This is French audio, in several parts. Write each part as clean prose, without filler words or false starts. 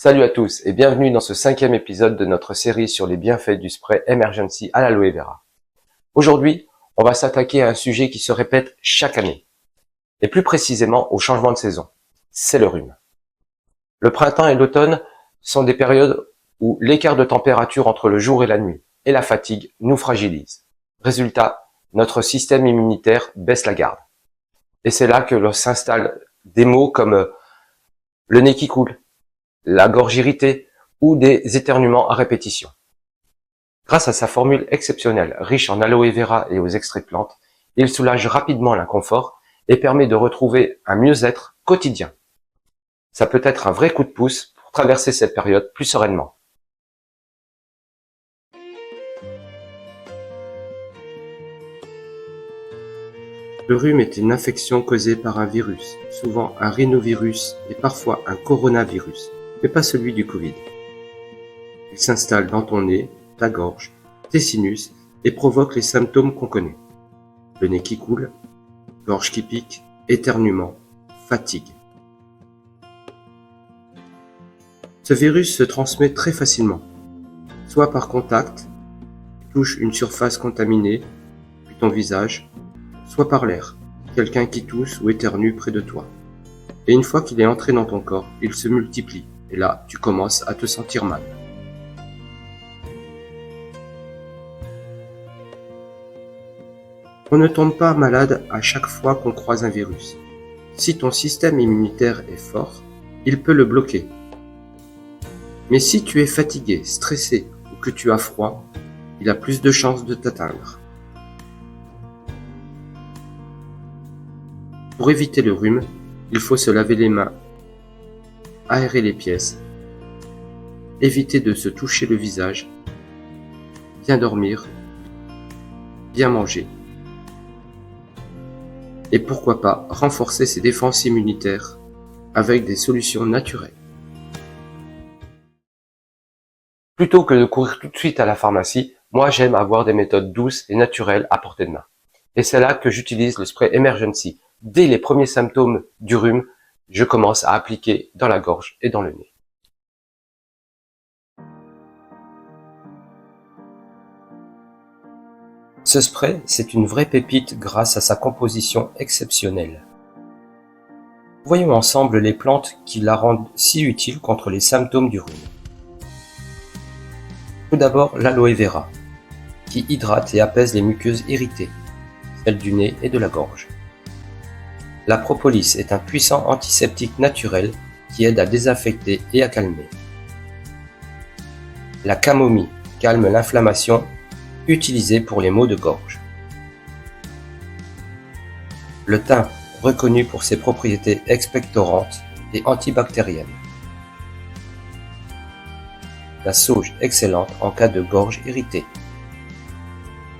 Salut à tous et bienvenue dans ce 5e épisode de notre série sur les bienfaits du spray Emergen-C à l'aloe vera. Aujourd'hui, on va s'attaquer à un sujet qui se répète chaque année, et plus précisément au changement de saison, c'est le rhume. Le printemps et l'automne sont des périodes où l'écart de température entre le jour et la nuit et la fatigue nous fragilise. Résultat, notre système immunitaire baisse la garde. Et c'est là que s'installent des mots comme le nez qui coule, la gorge irritée ou des éternuements à répétition. Grâce à sa formule exceptionnelle, riche en aloe vera et aux extraits de plantes, il soulage rapidement l'inconfort et permet de retrouver un mieux-être quotidien. Ça peut être un vrai coup de pouce pour traverser cette période plus sereinement. Le rhume est une infection causée par un virus, souvent un rhinovirus et parfois un coronavirus, mais pas celui du Covid. Il s'installe dans ton nez, ta gorge, tes sinus et provoque les symptômes qu'on connaît. Le nez qui coule, gorge qui pique, éternuement, fatigue. Ce virus se transmet très facilement, soit par contact, touche une surface contaminée, puis ton visage, soit par l'air, quelqu'un qui tousse ou éternue près de toi. Et une fois qu'il est entré dans ton corps, il se multiplie, et là, tu commences à te sentir mal. On ne tombe pas malade à chaque fois qu'on croise un virus. Si ton système immunitaire est fort, il peut le bloquer. Mais si tu es fatigué, stressé ou que tu as froid, il a plus de chances de t'atteindre. Pour éviter le rhume, il faut se laver les mains, aérer les pièces, éviter de se toucher le visage, bien dormir, bien manger. Et pourquoi pas renforcer ses défenses immunitaires avec des solutions naturelles. Plutôt que de courir tout de suite à la pharmacie, moi j'aime avoir des méthodes douces et naturelles à portée de main. Et c'est là que j'utilise le spray Emergen-C. Dès les premiers symptômes du rhume, je commence à appliquer dans la gorge et dans le nez. Ce spray, c'est une vraie pépite grâce à sa composition exceptionnelle. Voyons ensemble les plantes qui la rendent si utile contre les symptômes du rhume. Tout d'abord, l'aloe vera, qui hydrate et apaise les muqueuses irritées, celles du nez et de la gorge. La propolis est un puissant antiseptique naturel qui aide à désinfecter et à calmer. La camomille calme l'inflammation, utilisée pour les maux de gorge. Le thym, reconnu pour ses propriétés expectorantes et antibactériennes. La sauge, excellente en cas de gorge irritée.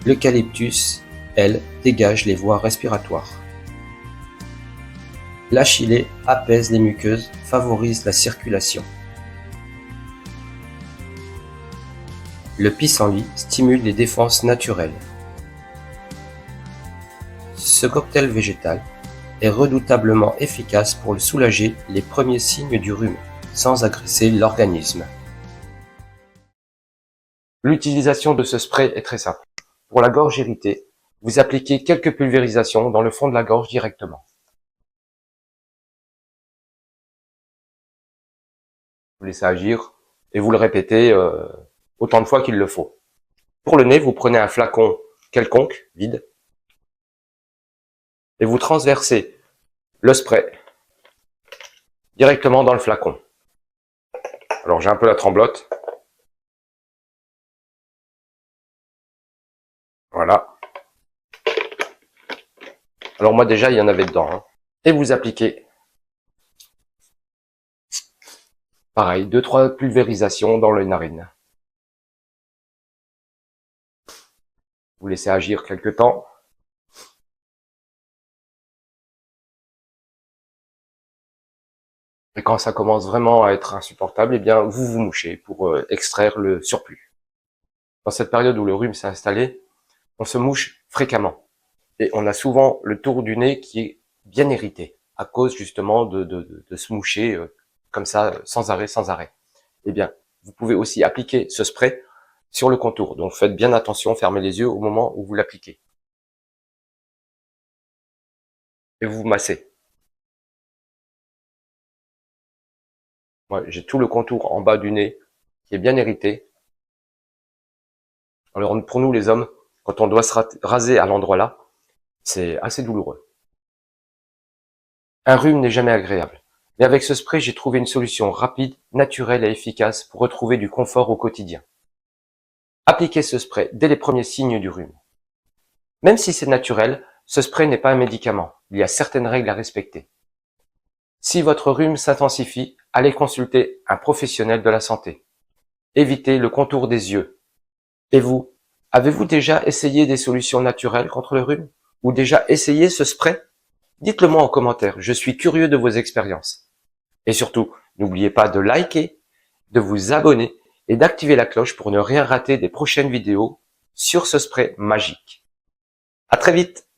L'eucalyptus, elle, dégage les voies respiratoires. L'achillée apaise les muqueuses, favorise la circulation. Le pissenlit stimule les défenses naturelles. Ce cocktail végétal est redoutablement efficace pour soulager les premiers signes du rhume, sans agresser l'organisme. L'utilisation de ce spray est très simple. Pour la gorge irritée, vous appliquez quelques pulvérisations dans le fond de la gorge directement. Vous laissez agir et vous le répétez autant de fois qu'il le faut. Pour le nez, vous prenez un flacon quelconque, vide, et vous transversez le spray directement dans le flacon. Alors j'ai un peu la tremblote. Voilà. Alors moi déjà, il y en avait dedans. Et vous appliquez, pareil, 2-3 pulvérisations dans les narines. Vous laissez agir quelques temps. Et quand ça commence vraiment à être insupportable, eh bien vous vous mouchez pour extraire le surplus. Dans cette période où le rhume s'est installé, on se mouche fréquemment. Et on a souvent le tour du nez qui est bien irrité, à cause justement de se moucher comme ça, sans arrêt. eh bien, vous pouvez aussi appliquer ce spray sur le contour. Donc faites bien attention, fermez les yeux au moment où vous l'appliquez. Et vous massez. Moi, j'ai tout le contour en bas du nez qui est bien hérité. Alors pour nous les hommes, quand on doit se raser à l'endroit là, c'est assez douloureux. Un rhume n'est jamais agréable. Mais avec ce spray, j'ai trouvé une solution rapide, naturelle et efficace pour retrouver du confort au quotidien. Appliquez ce spray dès les premiers signes du rhume. Même si c'est naturel, ce spray n'est pas un médicament. Il y a certaines règles à respecter. Si votre rhume s'intensifie, allez consulter un professionnel de la santé. Évitez le contour des yeux. Et vous, avez-vous déjà essayé des solutions naturelles contre le rhume? Ou déjà essayé ce spray? Dites-le moi en commentaire, je suis curieux de vos expériences. Et surtout, n'oubliez pas de liker, de vous abonner et d'activer la cloche pour ne rien rater des prochaines vidéos sur ce spray magique. À très vite!